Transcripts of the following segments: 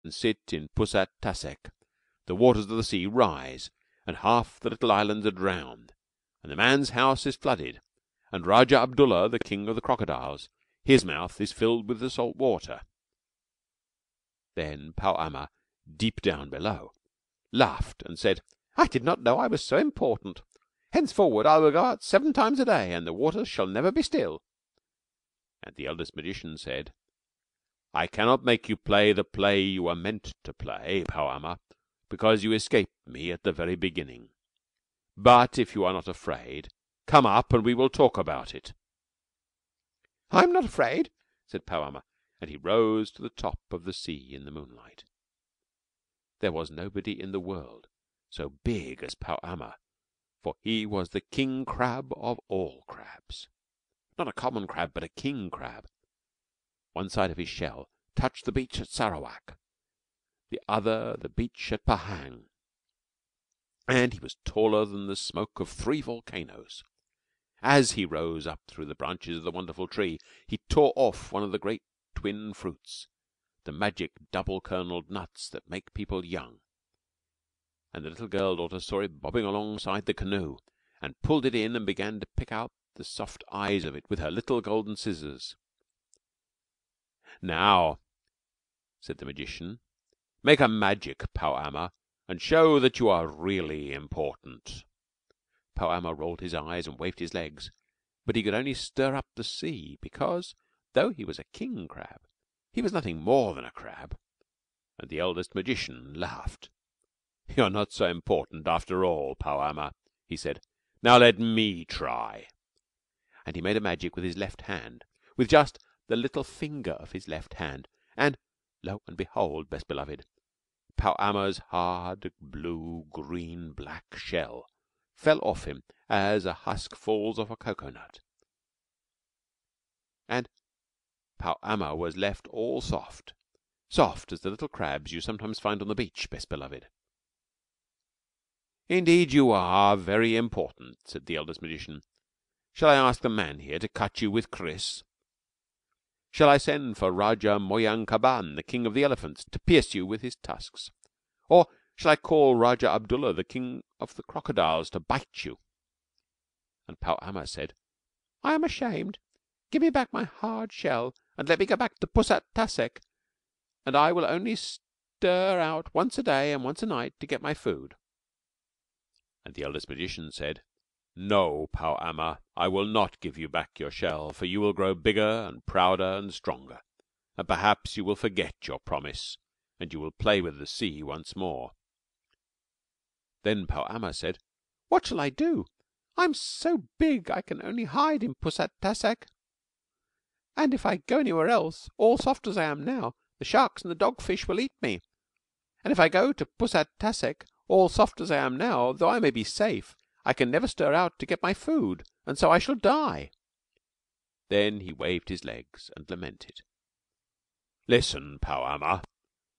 and sit in Pusat Tasek, the waters of the sea rise, and half the little islands are drowned, and the man's house is flooded, and Raja Abdullah, the king of the crocodiles, his mouth is filled with the salt water. Then Pau Ama, deep down below, laughed and said, "I did not know I was so important. Henceforward I will go out 7 times a day, and the waters shall never be still." And the eldest magician said, "I cannot make you play the play you were meant to play, Pau Ama, because you escaped me at the very beginning. But if you are not afraid, come up and we will talk about it." "I am not afraid," said Pau Ama, and he rose to the top of the sea in the moonlight. There was nobody in the world so big as Pau Ama, for he was the king crab of all crabs. Not a common crab, but a king crab. One side of his shell touched the beach at Sarawak, the other the beach at Pahang, and he was taller than the smoke of 3 volcanoes. As he rose up through the branches of the wonderful tree, he tore off one of the great twin fruits, the magic double-kernelled nuts that make people young, and the little girl daughter saw it bobbing alongside the canoe, and pulled it in and began to pick out the soft eyes of it with her little golden scissors. "Now," said the magician, "make a magic, Pau Ama, and show that you are really important." Pau Ama rolled his eyes and waved his legs, but he could only stir up the sea, because, though he was a king crab, he was nothing more than a crab. And the eldest magician laughed. "You're not so important after all, Pau Ama," he said. "Now let me try." And he made a magic with his left hand, with just the little finger of his left hand, and lo and behold, best beloved, Pau Ama's hard blue green black shell fell off him as a husk falls off a cocoa nut, and Pau Ama was left all soft, soft as the little crabs you sometimes find on the beach, best beloved. "Indeed you are very important," said the eldest magician. "Shall I ask the man here to cut you with kris? Shall I send for Raja Moyang Kaban, the king of the elephants, to pierce you with his tusks? Or shall I call Raja Abdullah, the king of the crocodiles, to bite you?" And Pau Ama said, "I am ashamed. Give me back my hard shell, and let me go back to Pusat Tasek, and I will only stir out once a day and once a night to get my food." And the eldest magician said, "No, Pau Ama, I will not give you back your shell, for you will grow bigger and prouder and stronger, and perhaps you will forget your promise, and you will play with the sea once more." Then Pau Ama said, "What shall I do? I am so big I can only hide in Pusat Tasek, and if I go anywhere else, all soft as I am now, the sharks and the dogfish will eat me. And if I go to Pusat Tasek, all soft as I am now, though I may be safe, I can never stir out to get my food, and so I shall die." Then he waved his legs and lamented. "Listen, Pau Ama,"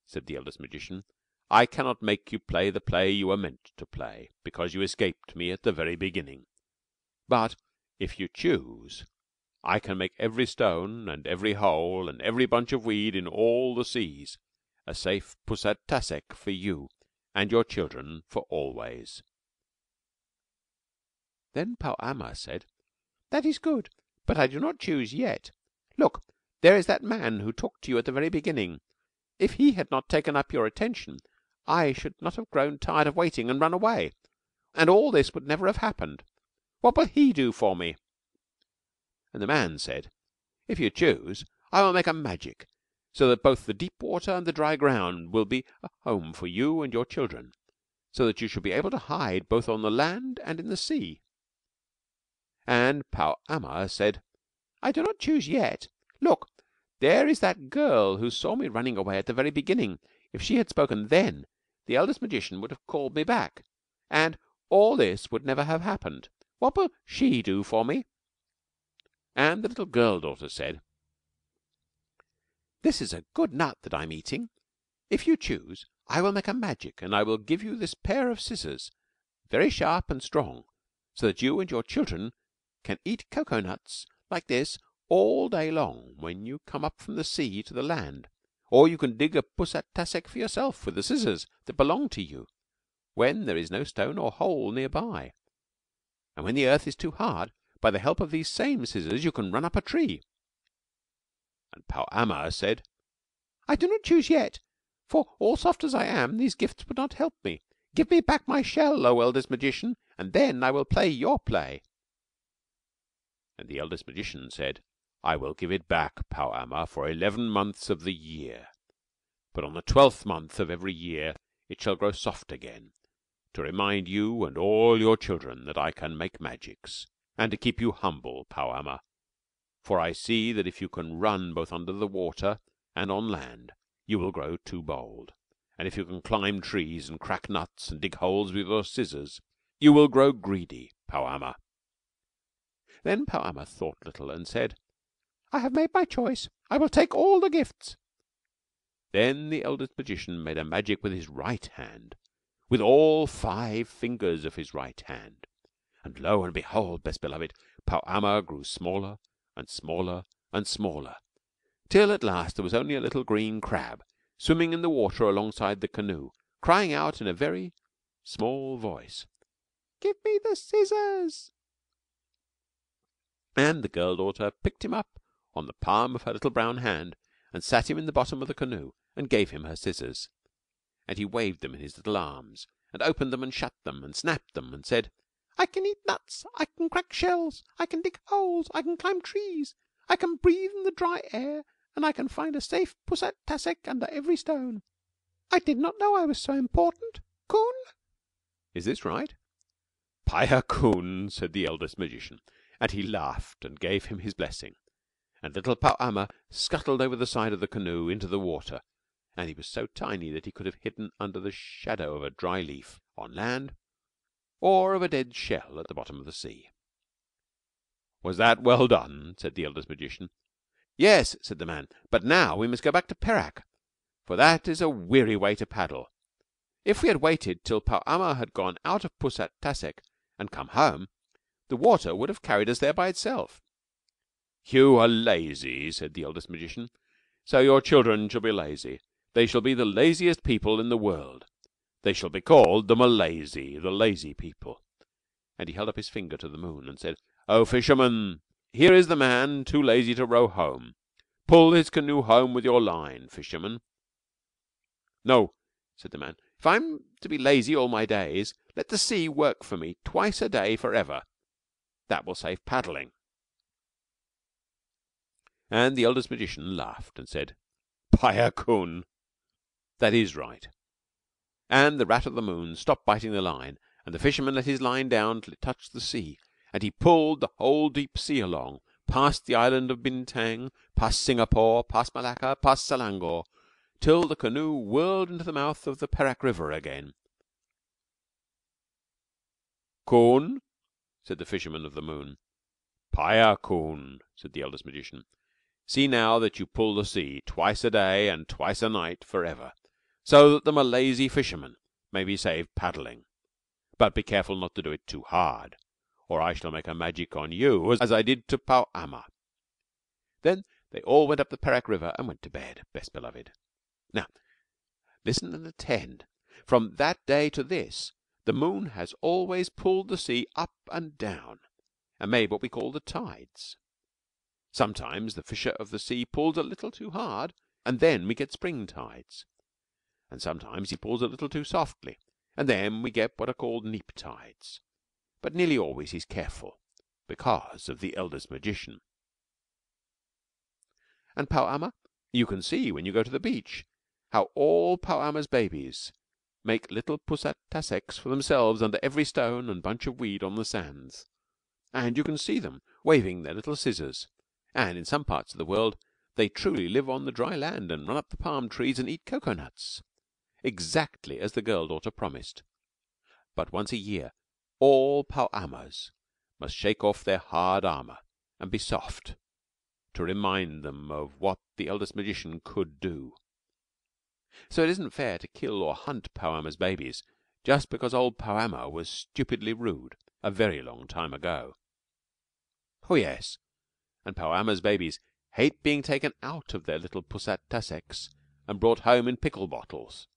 said the eldest magician. "I cannot make you play the play you were meant to play, because you escaped me at the very beginning. But, if you choose, I can make every stone and every hole and every bunch of weed in all the seas a safe Pusat Tasek for you and your children for always." Then Pau Ama said, "That is good, but I do not choose yet. Look, there is that man who talked to you at the very beginning. If he had not taken up your attention, I should not have grown tired of waiting and run away, and all this would never have happened. What will he do for me?" And the man said, "If you choose, I will make a magic, so that both the deep water and the dry ground will be a home for you and your children, so that you shall be able to hide both on the land and in the sea." And Pau Ama said, "I do not choose yet. Look, there is that girl who saw me running away at the very beginning. If she had spoken then, the eldest magician would have called me back, and all this would never have happened. What will she do for me?" And the little girl daughter said, "This is a good nut that I am eating. If you choose, I will make a magic, and I will give you this pair of scissors, very sharp and strong, so that you and your children can eat cocoa nuts like this all day long when you come up from the sea to the land, Or you can dig a Pusat-tasek for yourself with the scissors that belong to you, when there is no stone or hole near by. And when the earth is too hard, by the help of these same scissors you can run up a tree." And Pau Ama said, "I do not choose yet, for, all soft as I am, these gifts would not help me. Give me back my shell, O eldest magician, and then I will play your play." And the eldest magician said, "I will give it back, Pau Ama, for 11 months of the year. But on the 12th month of every year it shall grow soft again, to remind you and all your children that I can make magics, and to keep you humble, Pau Ama. For I see that if you can run both under the water and on land, you will grow too bold. And if you can climb trees and crack nuts and dig holes with your scissors, you will grow greedy, Pau Ama." Then Pau Ama thought a little and said, "I have made my choice. I will take all the gifts." Then the eldest magician made a magic with his right hand, with all 5 fingers of his right hand. And lo and behold, best beloved, Pau Ama grew smaller and smaller and smaller, till at last there was only a little green crab swimming in the water alongside the canoe, crying out in a very small voice, "Give me the scissors." And the girl daughter picked him up on the palm of her little brown hand, and sat him in the bottom of the canoe, and gave him her scissors. And he waved them in his little arms, and opened them and shut them, and snapped them, and said, "I can eat nuts, I can crack shells, I can dig holes, I can climb trees, I can breathe in the dry air, and I can find a safe Pusat-tasek under every stone. I did not know I was so important. Coon?" Is this right? "Paya Coon," said the eldest magician, and he laughed and gave him his blessing. And little Pau Ama scuttled over the side of the canoe into the water, and he was so tiny that he could have hidden under the shadow of a dry leaf on land, or of a dead shell at the bottom of the sea. "Was that well done?" said the eldest magician. "Yes," said the man, "but now we must go back to Perak, for that is a weary way to paddle. If we had waited till Pau Ama had gone out of Pusat-tasek and come home, the water would have carried us there by itself." "You are lazy," said the eldest magician. "So your children shall be lazy. They shall be the laziest people in the world. They shall be called the Malaysy, the lazy people." And he held up his finger to the moon and said, "O fisherman, here is the man too lazy to row home. Pull his canoe home with your line, fisherman." "No," said the man. "If I am to be lazy all my days, let the sea work for me twice a day for ever. That will save paddling." And the eldest magician laughed and said, "Paya Kun, that is right." And the rat of the moon stopped biting the line, and the fisherman let his line down till it touched the sea, and he pulled the whole deep sea along, past the island of Bintang, past Singapore, past Malacca, past Selangor, till the canoe whirled into the mouth of the Perak River again. "Kun," said the fisherman of the moon. "Paya Kun," said the eldest magician. "See now that you pull the sea twice a day and twice a night for ever, so that the Malaysy fisherman may be saved paddling. But be careful not to do it too hard, or I shall make a magic on you as I did to Pau Ama." Then they all went up the Perak River and went to bed, best beloved. Now listen and attend. From that day to this, the moon has always pulled the sea up and down, and made what we call the tides. Sometimes the fisher of the sea pulls a little too hard, and then we get spring tides. And sometimes he pulls a little too softly, and then we get what are called neap tides. But nearly always he's careful, because of the eldest magician. And Pau Ama, you can see when you go to the beach how all Pau Ama's babies make little Pusat-taseks for themselves under every stone and bunch of weed on the sands. And you can see them waving their little scissors. And in some parts of the world they truly live on the dry land and run up the palm trees and eat coconuts, exactly as the girl daughter promised. But once a year all Pau Amas must shake off their hard armor and be soft, to remind them of what the eldest magician could do. So it isn't fair to kill or hunt Pau Ama's babies just because old Pau Ama was stupidly rude a very long time ago. Oh yes, and Pau Ama's babies hate being taken out of their little Pusat-taseks and brought home in pickle bottles.